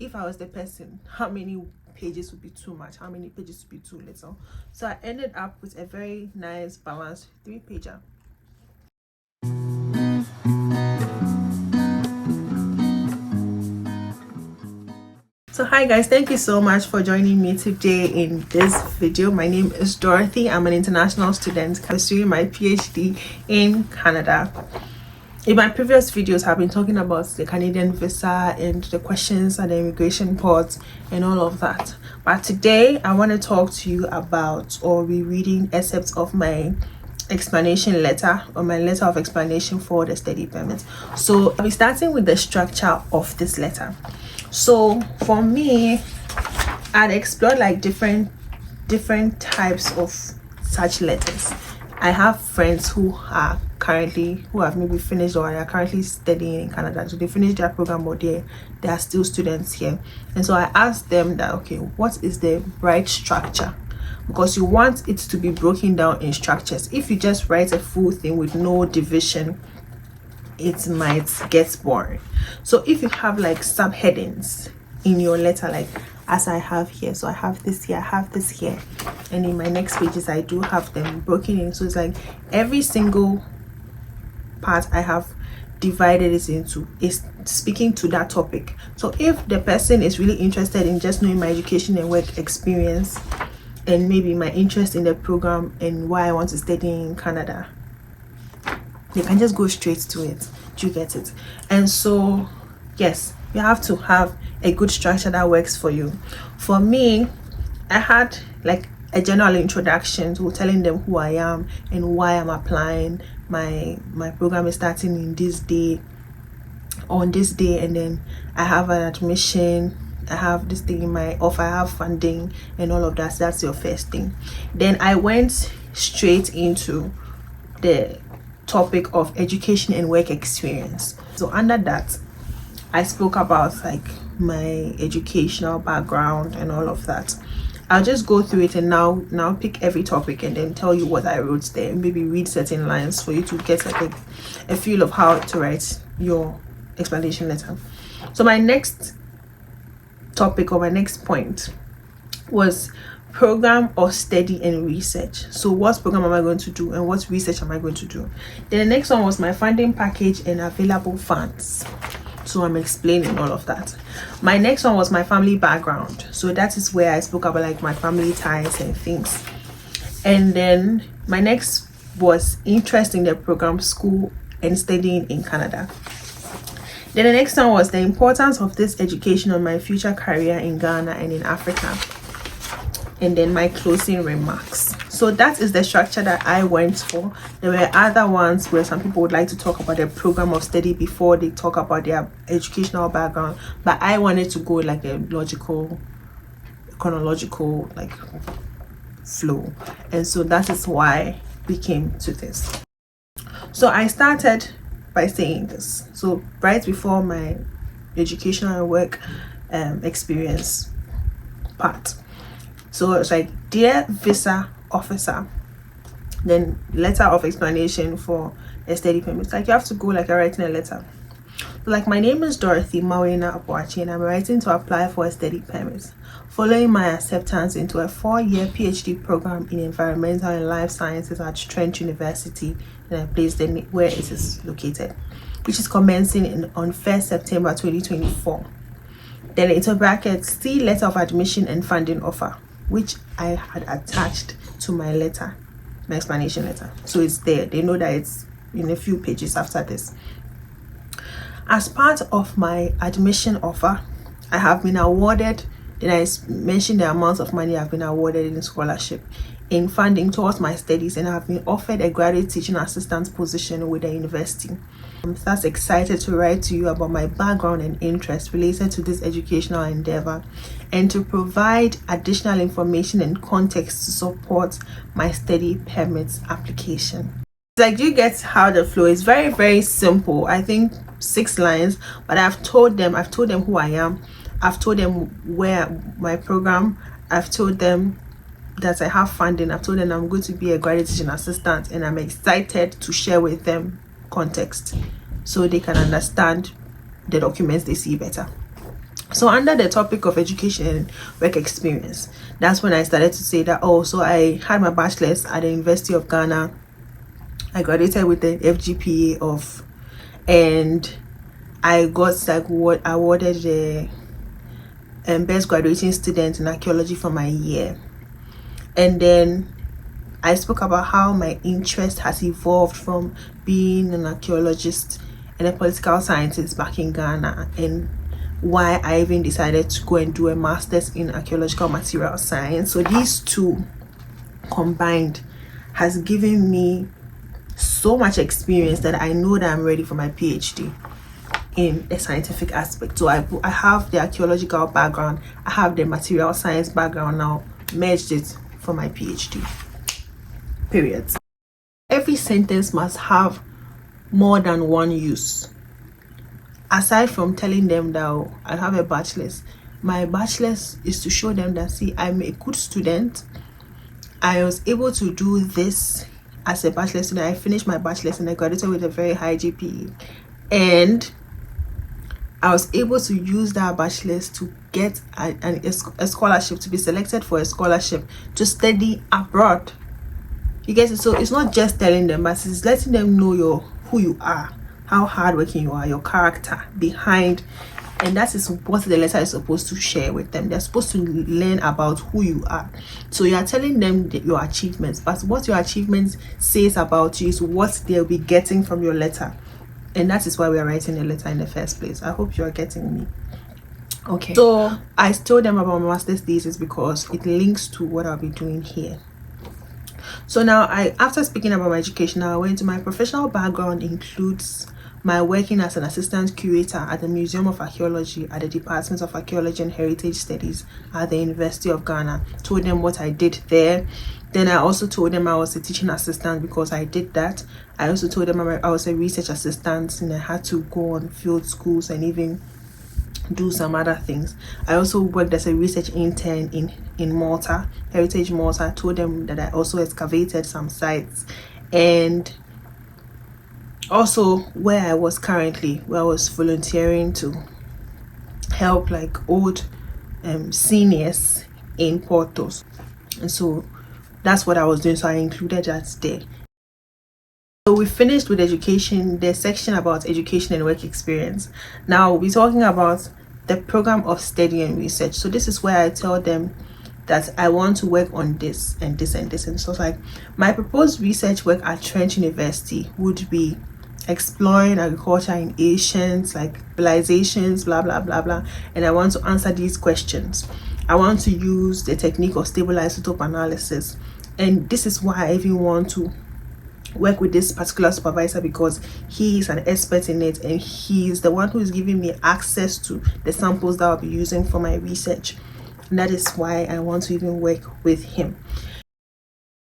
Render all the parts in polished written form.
if I was the person, how many pages would be too much, how many pages would be too little. So I ended up with a very nice balanced 3-pager. So hi guys, thank you so much for joining me today in this video. My name is Dorothy. I'm an international student pursuing my PhD in Canada. In my previous videos, I've been talking about the Canadian visa and the questions and the immigration ports and all of that. But today, I want to talk to you about or be reading excerpts of my explanation letter or my letter of explanation for the study permit. So I'll be starting with the structure of this letter. So for me, I'd explored like different types of such letters. I have friends who have maybe finished or are currently studying in Canada. So they finished their program, but they are still students here. And so I asked them that, okay, what is the right structure? Because you want it to be broken down in structures. If you just write a full thing with no division, it might get boring. So if you have like subheadings in your letter, like as I have here, so I have this here, I have this here, and in my next pages I do have them broken in. So it's like every single part I have divided it into is speaking to that topic. So if the person is really interested in just knowing my education and work experience and maybe my interest in the program and why I want to study in Canada, you can just go straight to it. Do you get it? And so yes, you have to have a good structure that works for you. For me, I had like a general introduction to telling them who I am and why I'm applying. My program is starting in this day, on this day, and then I have an admission, I have this thing in my offer, I have funding and all of that. So that's your first thing. Then I went straight into the topic of education and work experience. So under that, I spoke about like my educational background and all of that. I'll just go through it and now pick every topic and then tell you what I wrote there, and maybe read certain lines for you to get like a feel of how to write your explanation letter. So my next topic or my next point was program or study and research. So what program am I going to do and what research am I going to do? Then the next one was my funding package and available funds. So I'm explaining all of that. My next one was my family background. So that is where I spoke about like my family ties and things. And then my next was interest in the program, school and studying in Canada. Then the next one was the importance of this education on my future career in Ghana and in Africa. And then my closing remarks. So that is the structure that I went for. There were other ones where some people would like to talk about their program of study before they talk about their educational background, but I wanted to go like a logical, chronological like flow, and so that is why we came to this. So I started by saying this. So right before my educational and work experience part. So it's like, dear visa officer, then letter of explanation for a study permit. Like you have to go like you're writing a letter. Like, my name is Dorothy Mawena Abuachi and I'm writing to apply for a study permit following my acceptance into a 4-year PhD program in environmental and life sciences at Trent University, and I placed where it is located, which is commencing on 1st September 2024. Then into brackets, see letter of admission and funding offer, which I had attached to my letter, my explanation letter. So it's there. They know that it's in a few pages after this. As part of my admission offer, I have been awarded, then I mentioned the amount of money I've been awarded in scholarship in funding towards my studies, and I have been offered a graduate teaching assistant position with the university. I'm thus excited to write to you about my background and interest related to this educational endeavor and to provide additional information and context to support my study permits application. Like, do you get how the flow is? Very, very simple. I think 6 lines, but I've told them who I am. I've told them where my program, I've told them that I have funding, I've told them I'm going to be a graduate teaching assistant, and I'm excited to share with them context so they can understand the documents they see better. So under the topic of education and work experience, that's when I started to say that, oh, so I had my bachelor's at the University of Ghana. I graduated with an FGPA of, and I got like what awarded the best graduating student in archaeology for my year. And then I spoke about how my interest has evolved from being an archaeologist and a political scientist back in Ghana, and why I even decided to go and do a master's in archaeological material science. So these two combined has given me so much experience that I know that I'm ready for my PhD in a scientific aspect. So I have the archaeological background, I have the material science background, now merged it for my PhD. Period. Every sentence must have more than one use. Aside from telling them that, oh, I have a bachelor's, my bachelor's is to show them that, see, I'm a good student. I was able to do this as a bachelor's student. I finished my bachelor's and I graduated with a very high GPA, and I was able to use that bachelor's to get a scholarship, to be selected for a scholarship to study abroad. You get it? So it's not just telling them, but it's letting them know who you are, how hardworking you are, your character behind, and that is what the letter is supposed to share with them. They're supposed to learn about who you are. So you are telling them your achievements, but what your achievements says about you is what they'll be getting from your letter, and that is why we are writing a letter in the first place. I hope you are getting me. Okay, so I told them about my master's thesis because it links to what I'll be doing here. So now, after speaking about my education, I went to my professional background includes my working as an assistant curator at the Museum of Archaeology at the Department of Archaeology and Heritage Studies at the University of Ghana. Told them what I did there. Then I also told them I was a teaching assistant because I did that. I also told them I was a research assistant and I had to go on field schools and even do some other things. I also worked as a research intern in Malta, Heritage Malta. I told them that I also excavated some sites, and also where I was currently, where I was volunteering to help like old seniors in Portos, and so that's what I was doing. So I included that there. So we finished with education, the section about education and work experience. Now we'll be talking about the program of study and research. So this is where I tell them that I want to work on this and this and this. And so it's like my proposed research work at Trent University would be exploring agriculture in ancients, like civilizations, blah blah blah blah. And I want to answer these questions. I want to use the technique of stable isotope analysis, and this is why I even want to work with this particular supervisor, because he is an expert in it and he's the one who is giving me access to the samples that I'll be using for my research, and that is why I want to even work with him.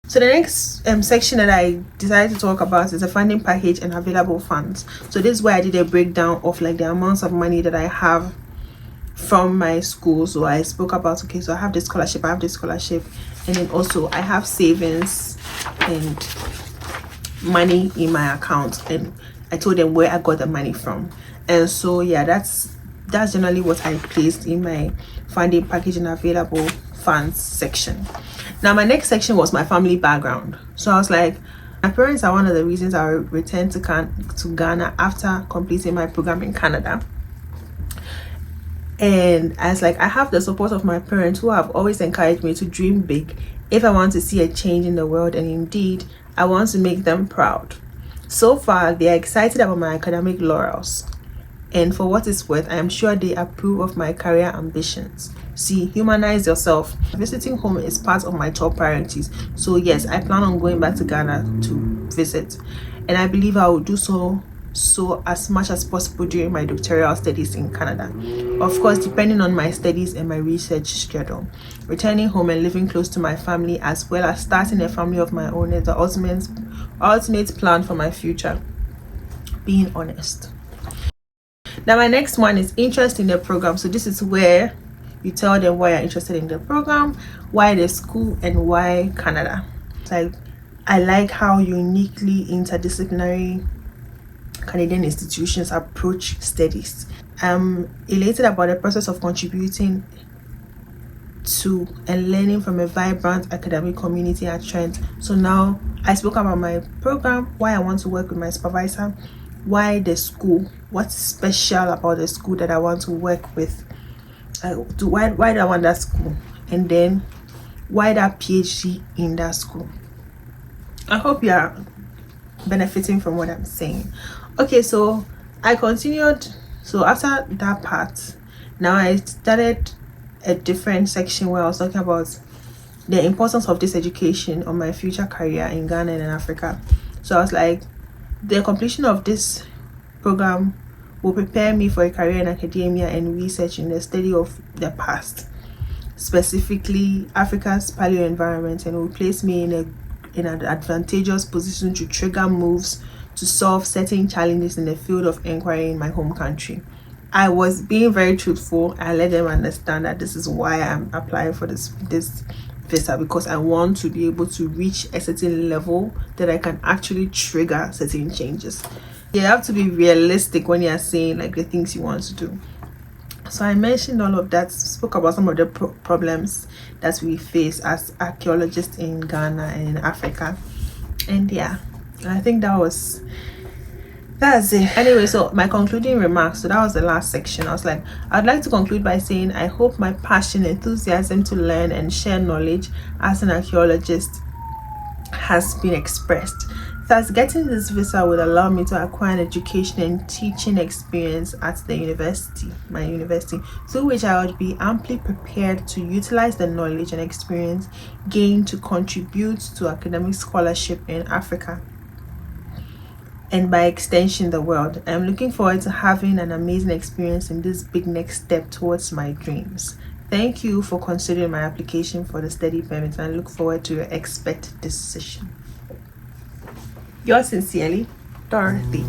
So the next section that I decided to talk about is the funding package and available funds. So this is where I did a breakdown of like the amounts of money that I have from my school. So I spoke about, okay, so I have this scholarship, and then also I have savings and money in my account, and I told them where I got the money from. And so yeah, that's generally what I placed in my funding package and available funds section. Now my next section was my family background. So I was like, my parents are one of the reasons I returned to Ghana after completing my program in Canada. And I was like, I have the support of my parents, who have always encouraged me to dream big if I want to see a change in the world, and indeed I want to make them proud. So far they are excited about my academic laurels, and for what it's worth, I am sure they approve of my career ambitions. See, humanize yourself. Visiting home is part of my top priorities, so yes, I plan on going back to Ghana to visit, and I believe I will do so as much as possible during my doctoral studies in Canada. Of course, depending on my studies and my research schedule. Returning home and living close to my family, as well as starting a family of my own, is the ultimate plan for my future, being honest. Now my next one is interest in the program. So this is where you tell them why you're interested in the program, why the school, and why Canada. Like, I like how uniquely interdisciplinary Canadian institutions approach studies. I'm elated about the process of contributing to and learning from a vibrant academic community at Trent. So now I spoke about my program, why I want to work with my supervisor, why the school, what's special about the school that I want to work with, why do I want that school, and then why that PhD in that school. I hope you are benefiting from what I'm saying. Okay, so I continued. So after that part, now I started a different section where I was talking about the importance of this education on my future career in Ghana and in Africa. So I was like, the completion of this program will prepare me for a career in academia and research in the study of the past, specifically Africa's paleo environment, and will place me in an advantageous position to trigger moves to solve certain challenges in the field of inquiry in my home country. I was being very truthful. I let them understand that this is why I'm applying for this visa, because I want to be able to reach a certain level that I can actually trigger certain changes. You have to be realistic when you're saying like the things you want to do. So I mentioned all of that, spoke about some of the problems that we face as archaeologists in Ghana and in Africa, and yeah, I think that's it. Anyway, so my concluding remarks, so that was the last section. I was like, I'd like to conclude by saying I hope my passion, enthusiasm to learn and share knowledge as an archaeologist has been expressed. Thus, getting this visa would allow me to acquire an education and teaching experience at my university, through which I would be amply prepared to utilize the knowledge and experience gained to contribute to academic scholarship in Africa and by extension the world. I'm looking forward to having an amazing experience in this big next step towards my dreams. Thank you for considering my application for the study permit, and I look forward to your expected decision. Yours sincerely, Dorothy.